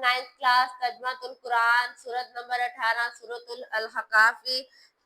9th class तर्जुमातुल Quran सूरत number 18 सूरतुल अल-हकाफी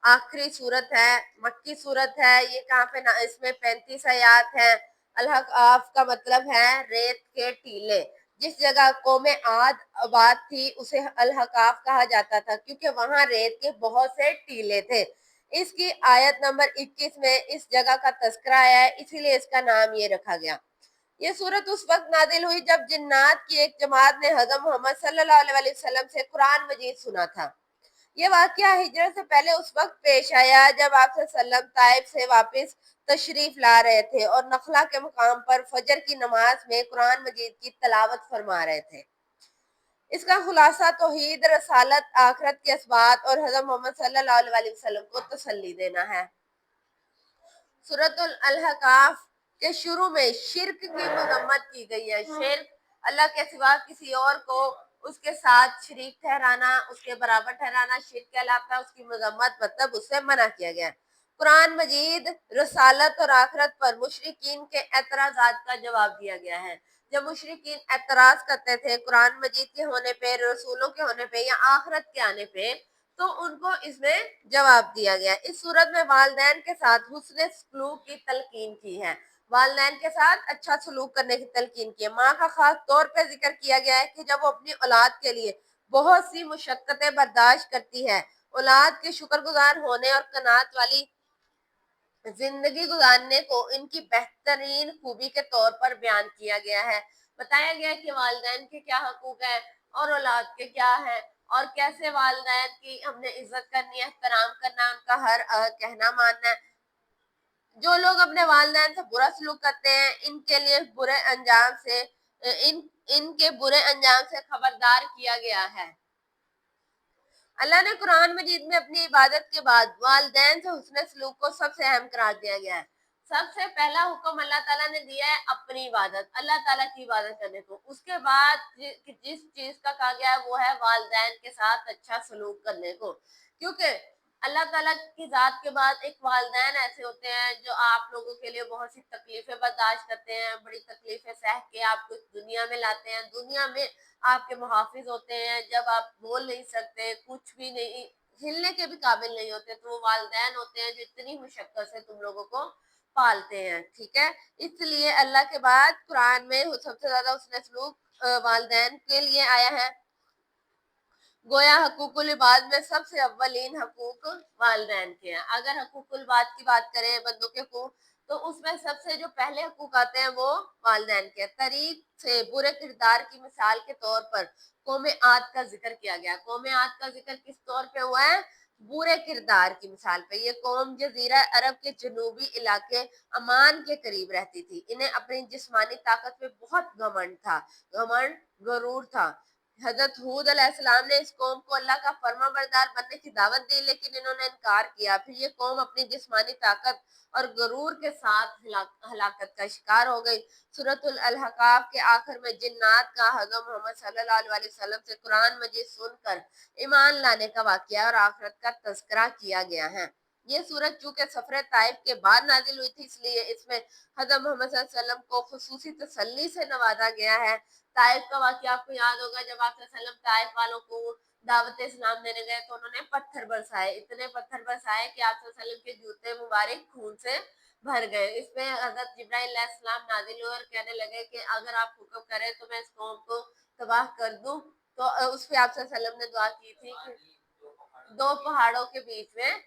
आखिरी सूरत है, मक्की सूरत है। ये कहाँ पे ना, इसमें 35 आयात है। अल-हकाफ का मतलब है रेत के टीले। जिस जगह कौम आद आबाद थी उसे अल-हकाफ कहा जाता था क्योंकि वहां रेत के बहुत से टीले थे। इसकी आयत नंबर 21 में इस जगह का तस्करा आया है, इसीलिए इसका नाम ये रखा गया। ये सूरत उस वक्त नादिल हुई जब जिन्नात की एक जमात ने हज़रत मोहम्मद सल्लल्लाहु अलैहि वसल्लम से कुरान मजीद सुना था। ये वाकया हिजरत से पहले उस वक्त पेश आया जब आप सल्लम ताइफ से वापस तशरीफ ला रहे थे और नखला के मुकाम पर फजर की नमाज में कुरान मजीद की तलावत फरमा रहे थे। इसका खुलासा तौहीद, रसालत, आखरत के असबात और हज़रत मोहम्मद सल्लल्लाहु अलैहि वसल्लम को तसल्ली देना है। सूरतुल अल-हकाफ के शुरू में शिर्क की मजम्मत की गई है। शिर्क, अल्लाह के सिवा किसी और को उसके साथ शरीक ठहराना, उसके बराबर ठहराना शिर्क कहलाता है। उसकी मजम्मत मतलब उससे मना किया गया है। कुरान मजीद रसालत और आखरत पर मुशरिकीन के एतराज़ात का जवाब दिया गया है। जब मुशरिकीन एतराज करते थे कुरान मजीद के होने पे, रसूलों के होने पे या आखरत के आने पे, तो उनको इसमें जवाब दिया गया। इस सूरत में वालिदैन के साथ हुस्न सलूक की तलकीन की है। वालिदैन के साथ अच्छा सलूक करने की तलकीन की है। माँ का खास तौर पे जिक्र किया गया है कि जब वो अपनी औलाद के लिए बहुत सी मुशक्कतें बर्दाश्त करती है, औलाद के शुक्रगुजार होने और कनात वाली जिंदगी गुजारने को इनकी बेहतरीन खूबी के तौर पर बयान किया गया है। बताया गया है कि वालिदैन के क्या हकूक है और औलाद के क्या है, और कैसे वालिदैन की हमने इज्जत करनी है, एहतराम करना, उनका हर कहना मानना है। जो लोग अपने वालिदैन से बुरा सलूक करते हैं इनके लिए बुरे अंजाम से इनके बुरे अंजाम से खबरदार किया गया है। अल्लाह ने कुरान मजीद में अपनी इबादत के बाद वालिदैन से हुस्न सलूक को सबसे अहम करार दिया गया है। सबसे पहला हुक्म अल्लाह ताला ने दिया है अपनी इबादत, अल्लाह ताला की इबादत करने को। उसके बाद जिस चीज का कहा गया है वो है वालिदैन के साथ अच्छा सलूक करने को, क्योंकि अल्लाह ताला की जात के बाद एक वालिदैन ऐसे होते हैं जो आप लोगों के लिए बहुत सी तकलीफें बर्दाश्त करते हैं, बड़ी तकलीफें सह के आपको दुनिया में लाते हैं, दुनिया में आपके मुहाफिज होते हैं। जब आप बोल नहीं सकते, कुछ भी नहीं, हिलने के भी काबिल नहीं होते, तो वो वालिदैन होते हैं जो इतनी मुशक्कत से तुम लोगों को पालते हैं। ठीक है, इसलिए अल्लाह के बाद कुरान में सबसे ज्यादा उसने सलूक वालिदैन के लिए आया है। गोया हकूकुल इबाद में सबसे अव्वलीन हकूक वालिदैन के हैं। अगर हकूकुल इबाद की बात करें, बंदों के हकूक, तो उसमें सबसे जो पहले हकूक आते हैं वो वालिदैन के। तरीक से बुरे किरदार की मिसाल के तौर पर कौम आद का जिक्र किया गया। कौम आद का जिक्र किस तौर पे हुआ है? बुरे किरदार की मिसाल पे। ये कौम जजीरा अरब के जनूबी इलाके अमान के करीब रहती थी। इन्हें अपनी जिस्मानी ताकत पे बहुत घमंड था, घमंड गरूर था। हजरत हूद अलैहिस्सलाम ने इस कौम को अल्लाह का फर्मा बरदार बनने की दावत दी, लेकिन इन्होंने इनकार किया। फिर ये कौम अपनी जिस्मानी ताकत और गरूर के साथ हलाकत का शिकार हो गई। सूरतुल अल-हकाफ के आखिर में जिन्नात का हज़रत मोहम्मद सल्लल्लाहु अलैहि वसल्लम से कुरान मजीद सुनकर ईमान लाने का वाकया और आखिरत का तज़किरा किया गया है। ये सूरत चूंकि सफर ताइफ के बाद नाजिल हुई थी, इसलिए इसमें हज़रत मोहम्मद सल्लल्लाहु अलैहि वसल्लम को खुसूसी तसल्ली से नवाजा गया है। ताइफ का वाकया आपको याद होगा, जब आप सल्लम ताइफ वालों को दावत इस्लाम देने गए तो उन्होंने पत्थर बरसाए, इतने पत्थर बरसाए कि आप सल्लम के जूते मुबारक खून से भर गए। इसमें हजरत जिब्राइल अलैहिस्सलाम नाजिल हुए और कहने लगे कि अगर आप हुक्म करें तो मैं इस कौम को तबाह कर दूं। तो उस पे आप सल्लम ने दुआ की थी कि दो पहाड़ों के बीच में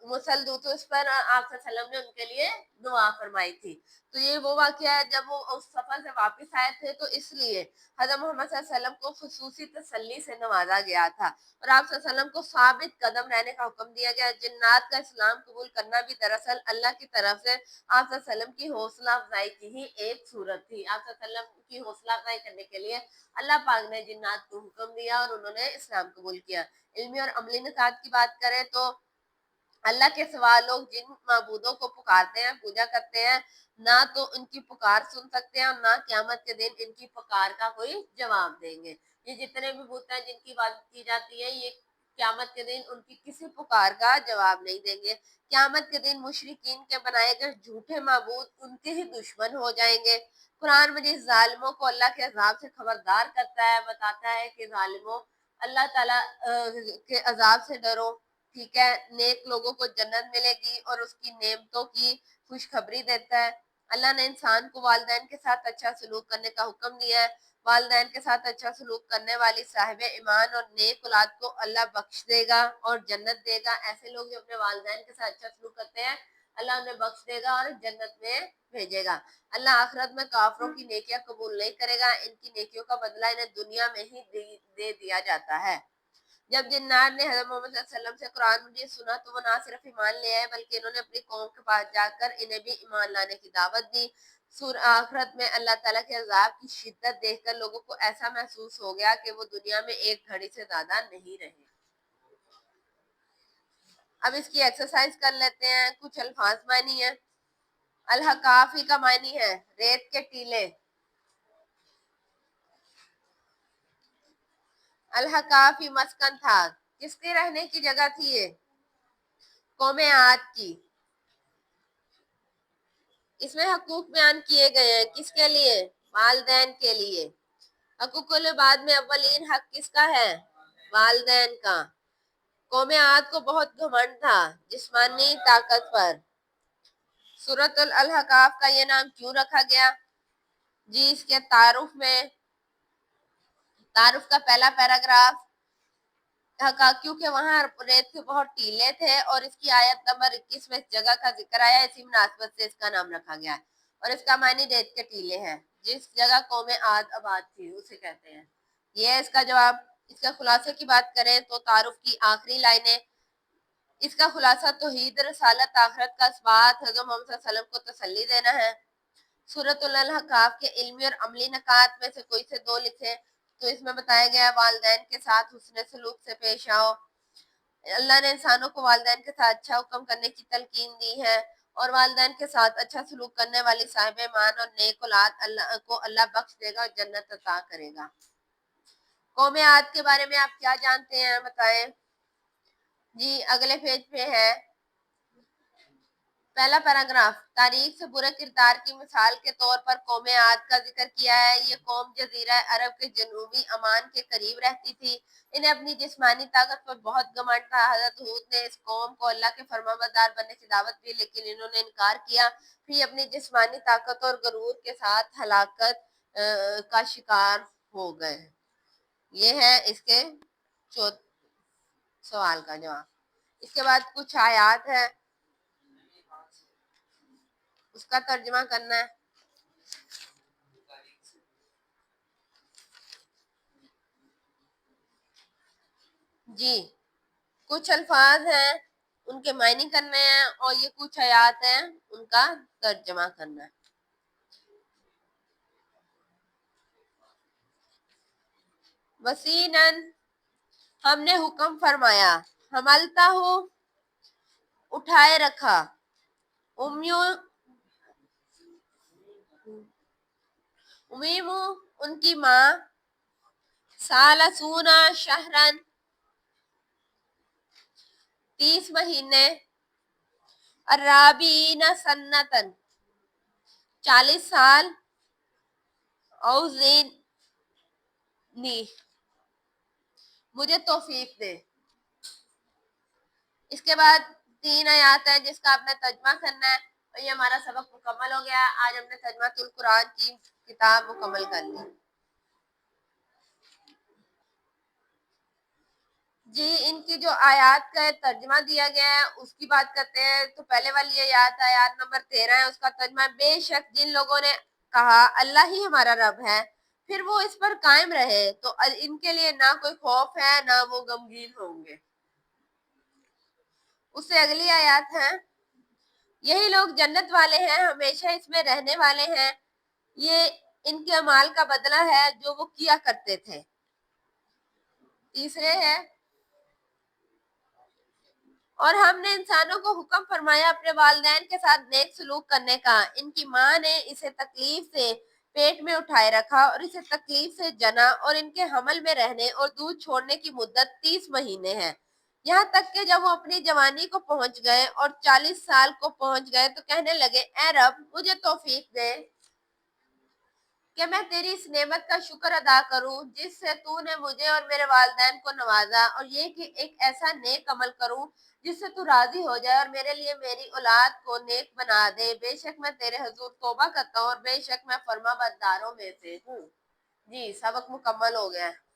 मुसल दूं, तो इस पर आप सल्लम ने उनके लिए दुआ फरमाई थी। तो ये वो वाकया है जब वो उस सफर से वापस आए थे, तो इसलिए हज़रत मोहम्मद सल्लल्लाहु अलैहि वसल्लम को खुसूसी तसल्ली से नवाजा गया था और आप सल्लल्लाहु अलैहि वसल्लम को साबित कदम रहने का हुक्म दिया गया। जिन्नात का इस्लाम कबूल करना भी दरअसल अल्लाह की तरफ से आप सल्लल्लाहु अलैहि वसल्लम की हौसला अफजाई की ही एक सूरत थी। आप सल्लल्लाहु अलैहि वसल्लम की हौसला अफजाई करने के लिए अल्लाह पाक ने जिन्नात को हुक्म दिया और उन्होंने इस्लाम कबूल किया। इल्मी और अमली निकात की बात करें तो अल्लाह के सिवा लोग जिन माबूदों को पुकारते हैं, पूजा करते हैं, ना तो उनकी पुकार सुन सकते हैं और ना क़यामत के दिन इनकी पुकार का कोई जवाब देंगे। ये जितने भी बुत हैं जिनकी इबादत की जाती है, ये قیامت کے دن ان کی کسی پکار کا جواب نہیں دیں گے۔ قیامت کے دن مشرکین کے بنائے گئے جھوٹے معبود ان کے ہی دشمن ہو جائیں گے۔ قرآن مجید ظالموں کو اللہ کے عذاب سے خبردار کرتا ہے، بتاتا ہے کہ ظالموں اللہ تعالیٰ کے عذاب سے ڈرو، ٹھیک ہے، نیک لوگوں کو جنت ملے گی اور اس کی نعمتوں کی خوشخبری دیتا ہے۔ اللہ نے انسان کو والدین کے ساتھ اچھا سلوک کرنے کا حکم دیا ہے۔ والدین کے ساتھ اچھا سلوک کرنے والی صاحب ایمان اور نیک اولاد کو اللہ بخش دے گا اور جنت دے گا۔ ایسے لوگ جو اپنے والدین کے ساتھ اچھا سلوک کرتے ہیں اللہ انہیں بخش دے گا اور جنت میں بھیجے گا۔ اللہ آخرت میں کافروں کی نیکیاں قبول نہیں کرے گا، ان کی نیکیوں کا بدلہ انہیں دنیا میں ہی دے دیا جاتا ہے۔ جب جنات نے حضرت محمد صلی اللہ علیہ وسلم سے قرآن مجید سنا تو وہ نہ صرف ایمان لے آئے بلکہ انہوں نے اپنی قوم کے پاس جا کر انہیں بھی ایمان لانے کی دعوت دی۔ آخرت میں اللہ تعالیٰ کے عذاب کی شدت دیکھ کر لوگوں کو ایسا محسوس ہو گیا کہ وہ دنیا میں ایک گھڑی سے زیادہ نہیں رہے۔ اب اس کی ایکسرسائز کر لیتے ہیں۔ کچھ الفاظ معنی ہیں۔ الحقافی کا معنی ہے ریت کے ٹیلے۔ الحقافی مسکن تھا، کس کے رہنے کی جگہ تھی یہ؟ قوم عاد کی۔ اس میں حقوق بیان کیے گئے ہیں، کس کے لیے؟ والدین کے لیے۔ حقوق العباد میں اولین حق کس کا ہے؟ والدین کا۔ قوم عاد کو بہت گھمنڈ تھا جسمانی طاقت پر۔ سورۃ الاحقاف کا یہ نام کیوں رکھا گیا؟ جی اس کے تعارف کا پہلا پیراگراف کیونکہ وہاں ریت کے بہت ٹیلے تھے اور اس کی آیت نمبر 21 میں اس جگہ کا ذکر آیا، اسی مناسبت سے اس کا نام رکھا گیا ہے اور اس کا معنی ریت کے ٹیلے ہے۔ جس جگہ قوم عاد آباد تھی اسے کہتے ہیں۔ یہ ہے اس کا جواب۔ اس کا خلاصے کی بات کریں تو تعارف کی آخری لائنیں، اس کا خلاصہ توحید، رسالت، آخرت کا اثبات، حضرت محمد صلی اللہ علیہ وسلم کو تسلی دینا ہے۔ سورۃ الاحقاف کے علمی اور عملی نکات میں سے کوئی سے دو لکھیں تو اس میں بتایا گیا ہے والدین کے ساتھ حسن سلوک سے پیش آؤ۔ اللہ نے انسانوں کو والدین کے ساتھ اچھا حکم کرنے کی تلقین دی ہے اور والدین کے ساتھ اچھا سلوک کرنے والی صاحب ایمان اور نیک اولاد اللہ بخش دے گا اور جنت عطا کرے گا۔ قوم عاد کے بارے میں آپ کیا جانتے ہیں بتائیں؟ جی اگلے پیج پہ ہے پہلا پیراگراف، تاریخ سے برے کردار کی مثال کے طور پر قوم عاد کا ذکر کیا ہے۔ یہ قوم جزیرہ عرب کے جنوبی عمان کے قریب رہتی تھی۔ انہیں اپنی جسمانی طاقت پر بہت گھمنڈ تھا۔ حضرت ہود نے اس قوم کو اللہ کے فرمانبردار بننے کی دعوت دی لیکن انہوں نے انکار کیا، پھر اپنی جسمانی طاقت اور غرور کے ساتھ ہلاکت کا شکار ہو گئے۔ یہ ہے اس کے سوال کا جواب۔ اس کے بعد کچھ آیات ہے، اس کا ترجمہ کرنا ہے۔ جی کچھ الفاظ ہیں ان کے معنی کرنے ہیں اور یہ کچھ آیات ہیں ان کا ترجمہ کرنا ہے۔ وسینن ہم نے حکم فرمایا، حملتا ہو اٹھائے رکھا، امیمو ان کی ماں، سالسونا شہرن 30 مہینے، الرابعین سنتن 40 سال، اوزینی مجھے توفیق دے۔ اس کے بعد 3 آیات ہے جس کا آپ نے ترجمہ کرنا ہے اور یہ ہمارا سبق مکمل ہو گیا۔ آج ہم نے ترجمہ القرآن کی کتاب مکمل کر لی۔ جی ان کی جو آیات کا ترجمہ دیا گیا ہے اس کی بات کرتے ہیں تو پہلے والی آیات نمبر 13 ہے، اس کا ترجمہ بے شک جن لوگوں نے کہا اللہ ہی ہمارا رب ہے پھر وہ اس پر قائم رہے تو ان کے لیے نہ کوئی خوف ہے نہ وہ غمگین ہوں گے۔ اس سے اگلی آیات ہے، یہی لوگ جنت والے ہیں، ہمیشہ اس میں رہنے والے ہیں، یہ ان کے اعمال کا بدلہ ہے جو وہ کیا کرتے تھے۔ تیسرے ہے، اور ہم نے انسانوں کو حکم فرمایا اپنے والدین کے ساتھ نیک سلوک کرنے کا۔ ان کی ماں نے اسے تکلیف سے پیٹ میں اٹھائے رکھا اور اسے تکلیف سے جنا اور ان کے حمل میں رہنے اور دودھ چھوڑنے کی مدت 30 مہینے ہے۔ یہاں تک کہ جب وہ اپنی جوانی کو پہنچ گئے اور 40 سال کو پہنچ گئے تو کہنے لگے اے رب مجھے توفیق دے کہ میں تیری اس نعمت کا شکر ادا کروں جس سے تو نے مجھے اور میرے والدین کو نوازا، اور یہ کہ ایک ایسا نیک عمل کروں جس سے تو راضی ہو جائے اور میرے لیے میری اولاد کو نیک بنا دے۔ بے شک میں تیرے حضور توبہ کرتا ہوں اور بے شک میں فرما برداروں میں سے ہوں۔ جی سبق مکمل ہو گیا ہے۔